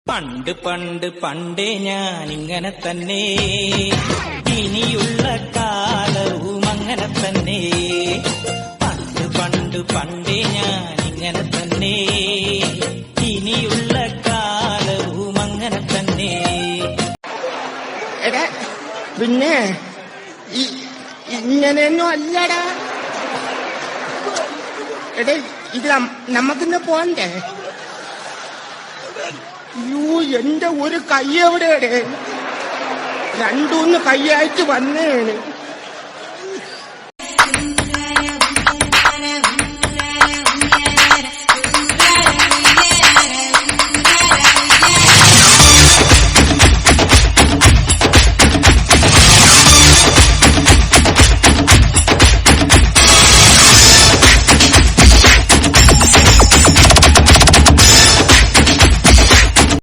പണ്ട് പണ്ട് പണ്ടേ ഞാൻ ഇങ്ങനെ തന്നെ, ഇനിയുള്ള കാലവും അങ്ങനെ തന്നെ. പണ്ട് പണ്ട് പണ്ടേ ഞാൻ ഇങ്ങനെ തന്നെ, ഇനിയുള്ള കാലവും അങ്ങനെ തന്നെ. എടാ പിന്നെ ഇങ്ങനെയൊന്നും അല്ലടാ. എടേ ഇത് നമുക്കിന്ന് പോണ്ടേ? യൂ എന്റെ ഒരു കൈ എവിടെയാണ്? രണ്ടൂന്ന് കൈയായിട്ട് വന്നേണ്.